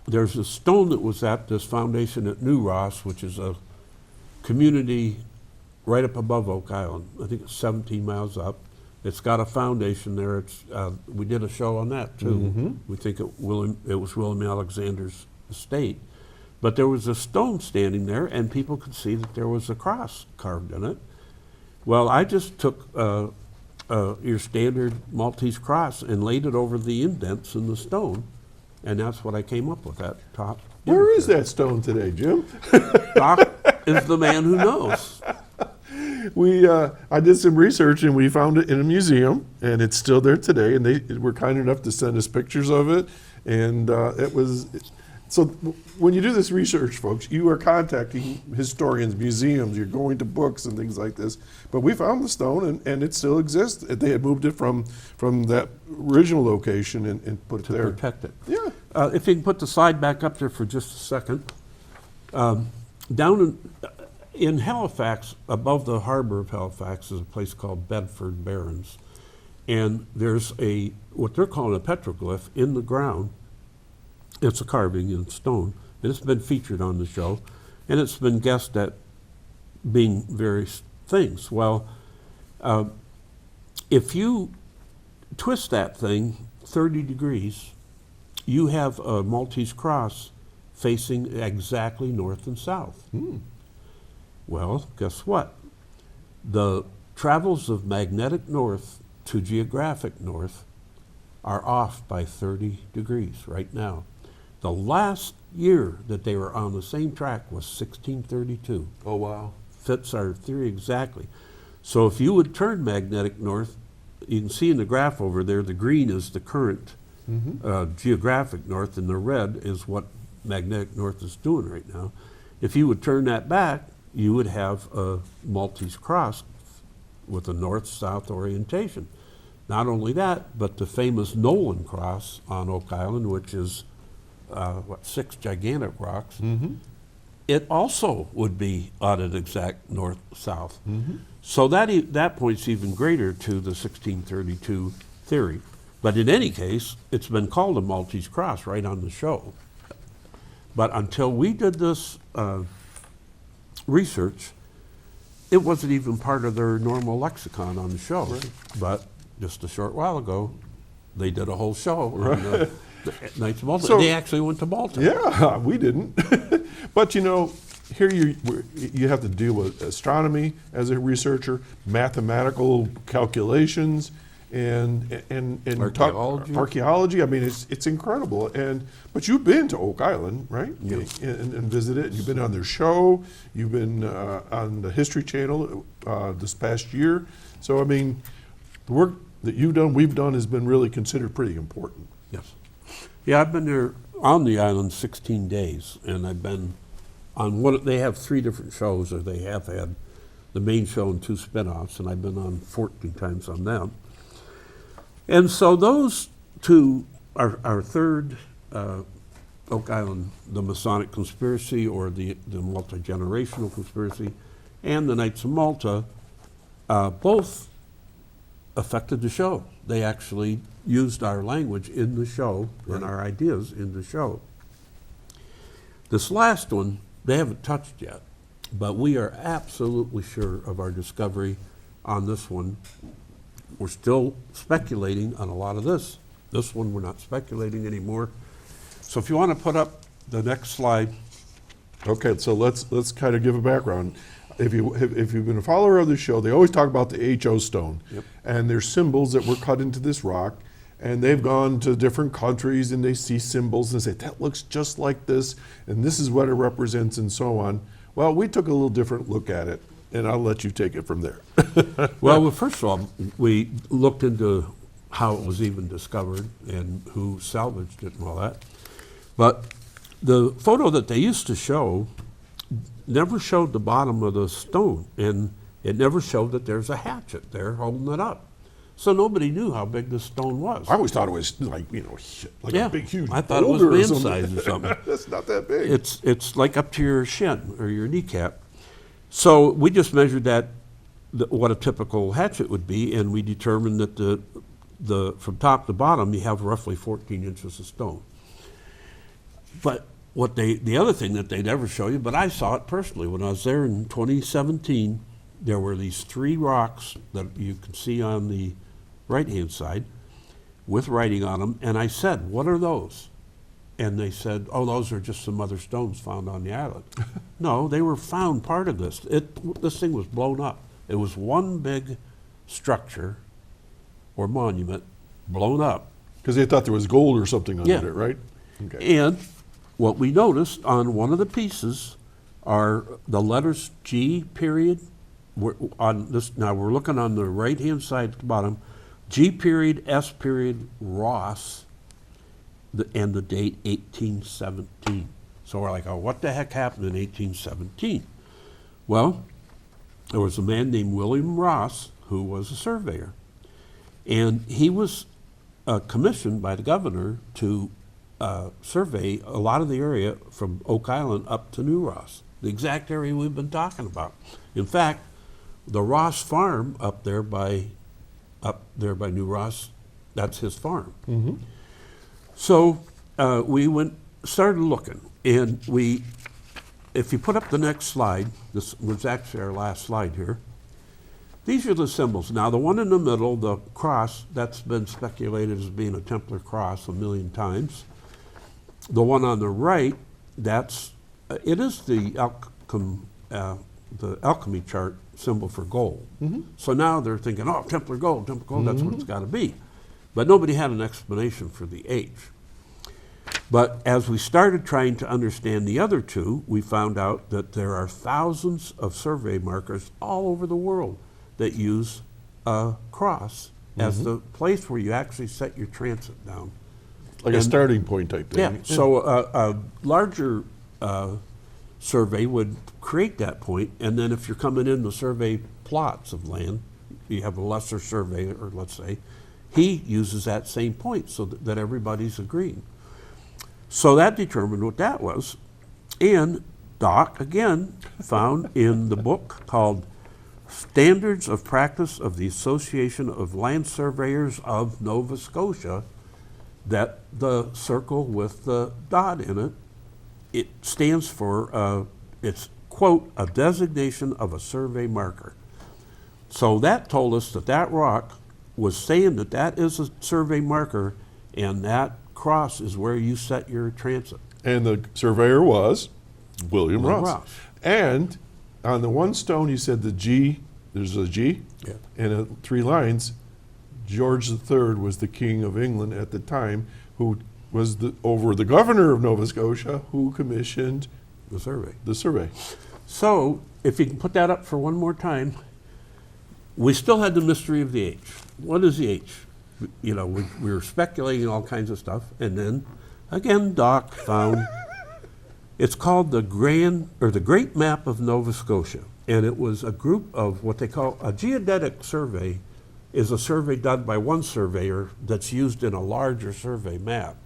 Speaker 11: there's a stone that was at this foundation at New Ross, which is a community right up above Oak Island. I think it's 17 miles up. It's got a foundation there. It's we did a show on that too. We think it was William Alexander's estate. But there was a stone standing there, and people could see that there was a cross carved in it. Well, I just took your standard Maltese cross and laid it over the indents in the stone, and that's what I came up with, that top.
Speaker 4: Where is that stone today, Jim?
Speaker 11: Doc is the man who knows.
Speaker 4: I did some research and we found it in a museum, and it's still there today. And they were kind enough to send us pictures of it, and it was. So when you do this research, folks, you are contacting historians, museums, you're going to books and things like this. But we found the stone, and it still exists. They had moved it from that original location and put it there.
Speaker 11: To protect it.
Speaker 4: Yeah.
Speaker 11: If you can put the slide back up there for just a second. Down in Halifax, above the harbor of Halifax, is a place called Bedford Barrens. And there's what they're calling a petroglyph in the ground. It's a carving in stone, and it's been featured on the show, and it's been guessed at being various things. Well, if you twist that thing 30 degrees, you have a Maltese cross facing exactly north and south. Well, guess what? The travels of magnetic north to geographic north are off by 30 degrees right now. The last year that they were on the same track was 1632.
Speaker 4: Oh, wow.
Speaker 11: Fits our theory exactly. So if you would turn magnetic north, you can see in the graph over there, the green is the current geographic north, and the red is what magnetic north is doing right now. If you would turn that back, you would have a Maltese cross with a north-south orientation. Not only that, but the famous Nolan cross on Oak Island, which is 6 gigantic rocks, it also would be on an exact north-south. So that points even greater to the 1632 theory. But in any case, it's been called a Maltese cross right on the show. But until we did this research, it wasn't even part of their normal lexicon on the show. Right. But just a short while ago, they did a whole show on Knights of Malta. So, they actually went to Malta.
Speaker 4: Yeah, we didn't. But here you have to deal with astronomy as
Speaker 11: a
Speaker 4: mathematical calculations, and archaeology. I mean, it's incredible. But you've been to Oak Island, right?
Speaker 11: Yes.
Speaker 4: And visited. You've been on their show. You've been on the History Channel this past year. So I mean, the work that we've done, has been really considered pretty important.
Speaker 11: Yes. Yeah, I've been there on the island 16 days, and I've been on they have 3 different shows, or they have had the main show and 2 spin-offs, and I've been on 14 times on them. And so those 2 are our third Oak Island, the Masonic Conspiracy, or the multi-generational conspiracy, and the Knights of Malta, both affected the show. They actually used our language in the show, right, and our ideas in the show. This last one, they haven't touched yet, but we are absolutely sure of our discovery on this one. We're still speculating on a lot of this. This one, we're not speculating anymore. So if you want to put up the next slide.
Speaker 4: Okay, so let's kind of give a background. If you've been a follower of the show, they always talk about the HO stone.
Speaker 11: Yep.
Speaker 4: And there's symbols that were cut into this rock, and they've gone to different countries and they see symbols and say, that looks just like this, and this is what it represents, and so on. Well, we took a little different look at it, and I'll let you take it from there.
Speaker 11: Well, first of all, we looked into how it was even discovered and who salvaged it and all that. But the photo that they used to show never showed the bottom of the stone, and it never showed that there's a hatchet there holding it up. So nobody knew how big this stone was.
Speaker 4: I always thought it was like a big, huge
Speaker 11: I thought it was man size or something.
Speaker 4: It's not that big.
Speaker 11: It's like up to your shin or your kneecap. So we just measured that, what a typical hatchet would be, and we determined that the from top to bottom you have roughly 14 inches of stone. But the other thing that they never show you, but I saw it personally when I was there in 2017. There were these 3 rocks that you can see on the right-hand side with writing on them, and I said, "What are those?" And they said, "Oh, those are just some other stones found on the island." No, they were found part of this. This thing was blown up. It was one big structure or monument blown up.
Speaker 4: Because they thought there was gold or something under it, right? Okay.
Speaker 11: And what we noticed on one of the pieces are the letters G period. Now we're looking on the right-hand side at the bottom, G period, S period, Ross, and the date 1817. So we're like, oh, what the heck happened in 1817? Well, there was a man named William Ross who was a surveyor. And he was commissioned by the governor to survey a lot of the area from Oak Island up to New Ross, the exact area we've been talking about. In fact, the Ross farm up there by New Ross, that's his farm.
Speaker 4: Mm-hmm.
Speaker 11: So we started looking, and if you put up the next slide, this was actually our last slide here. These are the symbols. Now, the one in the middle, the cross, that's been speculated as being a Templar cross 1,000,000 times. The one on the right, it is the alchemy chart symbol for gold.
Speaker 4: Mm-hmm.
Speaker 11: So now they're thinking, oh, Templar gold, that's what it's got to be. But nobody had an explanation for the H. But as we started trying to understand the other two, we found out that there are thousands of survey markers all over the world that use a cross as the place where you actually set your transit down.
Speaker 4: Like a starting point type thing.
Speaker 11: Yeah, so a larger survey would create that point, and then if you're coming in to survey plots of land, you have a lesser surveyor, let's say, he uses that same point so that everybody's agreeing. So that determined what that was. And Doc, again, found in the book called Standards of Practice of the Association of Land Surveyors of Nova Scotia, that the circle with the dot in it, it stands for, it's, quote, a designation of a survey marker. So that told us that rock was saying that is a survey marker, and that cross is where you set your transit.
Speaker 4: And the surveyor was William Ross.
Speaker 11: Ross.
Speaker 4: And on the one stone, you said the G, there's a G,
Speaker 11: Yeah.
Speaker 4: and 3 lines. George III was the King of England at the time, who was over the governor of Nova Scotia, who commissioned
Speaker 11: The survey.
Speaker 4: the survey.
Speaker 11: So, if you can put that up for one more time, we still had the mystery of the H. What is the H? You know, we were speculating all kinds of stuff, and then, again, Doc found, it's called the Great Map of Nova Scotia, and it was a group of what they call a geodetic survey, is a survey done by one surveyor that's used in a larger survey map.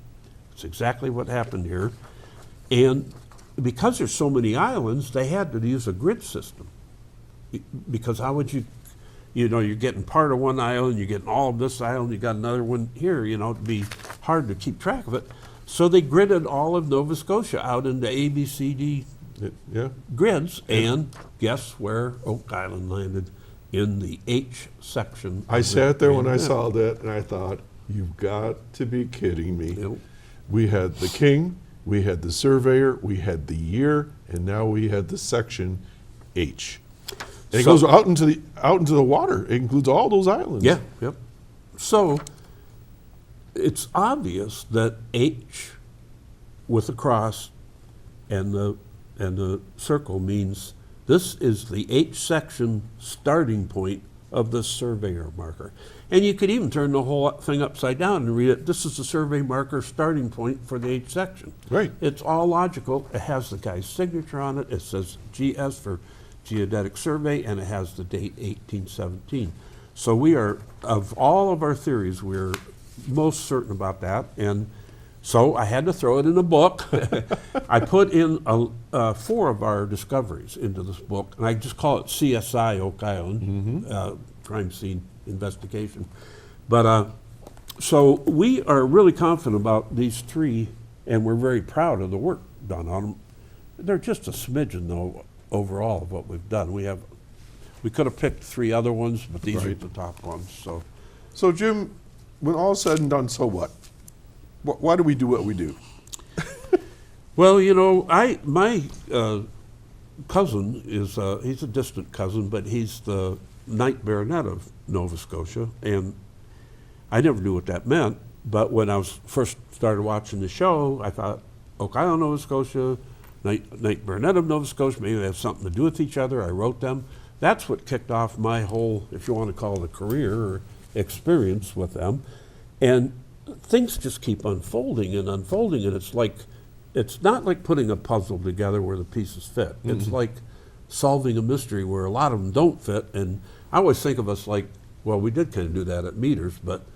Speaker 11: It's exactly what happened here. And because there's so many islands, they had to use a grid system. Because how would you're getting part of one island, you're getting all of this island, you got another one here, it'd be hard to keep track of it. So they gridded all of Nova Scotia out into A, B, C, D grids, and guess where Oak Island landed? In the H section.
Speaker 4: I sat there when I saw that, and I thought, you've got to be kidding me.
Speaker 11: Yep.
Speaker 4: We had the king, we had the surveyor, we had the year, and now we had the section H. And it goes out into the water. It includes all those islands.
Speaker 11: Yeah, yep. So it's obvious that H with a cross and the circle means this is the H section starting point of the surveyor marker. And you could even turn the whole thing upside down and read it. This is the survey marker starting point for the H section.
Speaker 4: Right.
Speaker 11: It's all logical. It has the guy's signature on it. It says GS for Geodetic Survey, and it has the date 1817. So we are, of all of our theories, we're most certain about that. And So I had to throw it in a book. I put in 4 of our discoveries into this book, and I just call it CSI Oak Island, crime scene investigation. But so we are really confident about these 3, and we're very proud of the work done on them. They're just a smidgen, though, overall of what we've done. We could have picked 3 other ones, but these are the top ones.
Speaker 4: So Jim, when all is said and done, so what? Why do we do what we do?
Speaker 11: Well, you know, my cousin is he's a distant cousin, but he's the 9th Baronet of Nova Scotia, and I never knew what that meant. But when I was first started watching the show, I thought Oak Island, Nova Scotia, 9th Baronet of Nova Scotia, maybe they have something to do with each other. I wrote them. That's what kicked off my whole, if you want to call it a career or experience with them, and things just keep unfolding, and it's not like putting a puzzle together where the pieces fit. It's like solving a mystery where a lot of them don't fit, and I always think of us like, well, we did kind of do that at Meters, but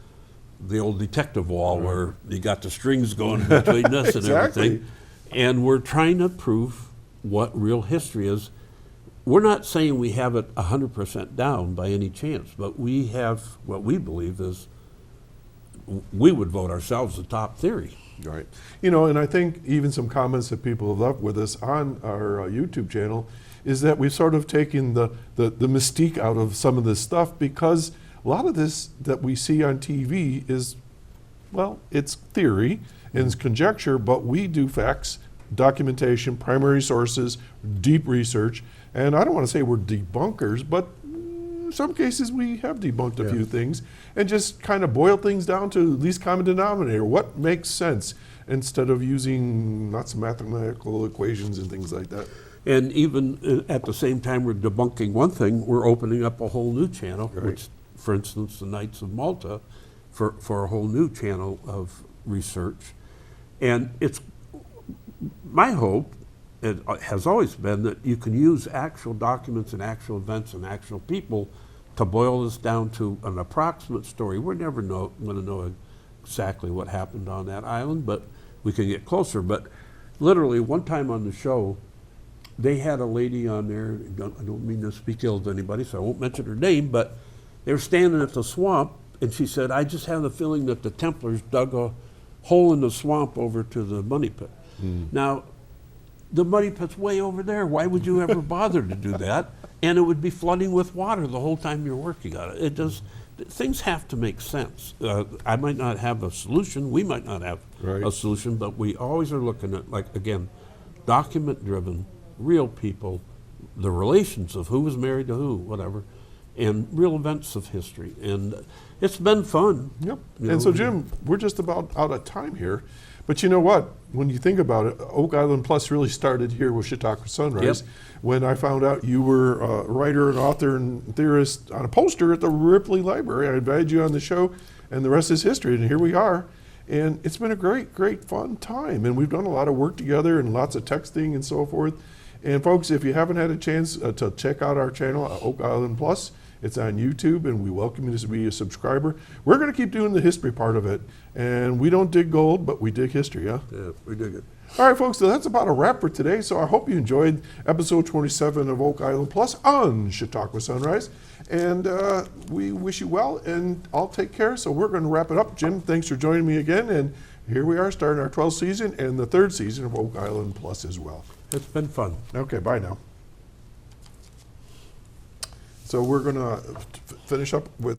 Speaker 11: the old detective wall where you got the strings going between us and everything, and we're trying to prove what real history is. We're not saying we have it 100% down by any chance, but we have what we believe is, we would vote ourselves the top theory.
Speaker 4: Right. You know, and I think even some comments that people have left with us on our YouTube channel is that we've sort of taken the mystique out of some of this stuff, because a lot of this that we see on TV is, well, it's theory and it's conjecture, but we do facts, documentation, primary sources, deep research, and I don't want to say we're debunkers, but in some cases we have debunked a few things and just kind of boil things down to least common denominator, what makes sense, instead of using lots of mathematical equations and things like that.
Speaker 11: And even at the same time we're debunking one thing, we're opening up a whole new channel, which, for instance, the Knights of Malta, for a whole new channel of research. And it's my hope, it has always been, that you can use actual documents and actual events and actual people to boil this down to an approximate story. We're never going to know exactly what happened on that island, but we can get closer. But literally, one time on the show, they had a lady on there, I don't mean to speak ill of anybody, so I won't mention her name, but they were standing at the swamp, and she said, I just have the feeling that the Templars dug a hole in the swamp over to the money pit. Now, the money pit's way over there. Why would you ever bother to do that? And it would be flooding with water the whole time you're working on it. Things have to make sense. I might not have a solution, we might not have a solution, but we always are looking at, like, again, document-driven, real people, the relations of who was married to who, whatever, and real events of history. And it's been fun.
Speaker 4: Yep. And so, Jim, we're just about out of time here. But you know what? When you think about it, Oak Island Plus really started here with Chautauqua Sunrise. When I found out you were a writer and author and theorist on a poster at the Ripley Library, I invited you on the show, and the rest is history. And here we are. And it's been a great, great fun time. And we've done a lot of work together and lots of texting and so forth. And folks, if you haven't had a chance to check out our channel, Oak Island Plus, it's on YouTube, and we welcome you to be a subscriber. We're going to keep doing the history part of it. And we don't dig gold, but we dig history, huh?
Speaker 11: Yeah, we dig it.
Speaker 4: All right, folks, so that's about a wrap for today. So I hope you enjoyed episode 27 of Oak Island Plus on Chautauqua Sunrise. And we wish you well, and I'll take care. So we're going to wrap it up. Jim, thanks for joining me again. And here we are starting our 12th season and the 3rd season of Oak Island Plus as well.
Speaker 11: It's been fun.
Speaker 4: Okay, bye now. So we're going to finish up with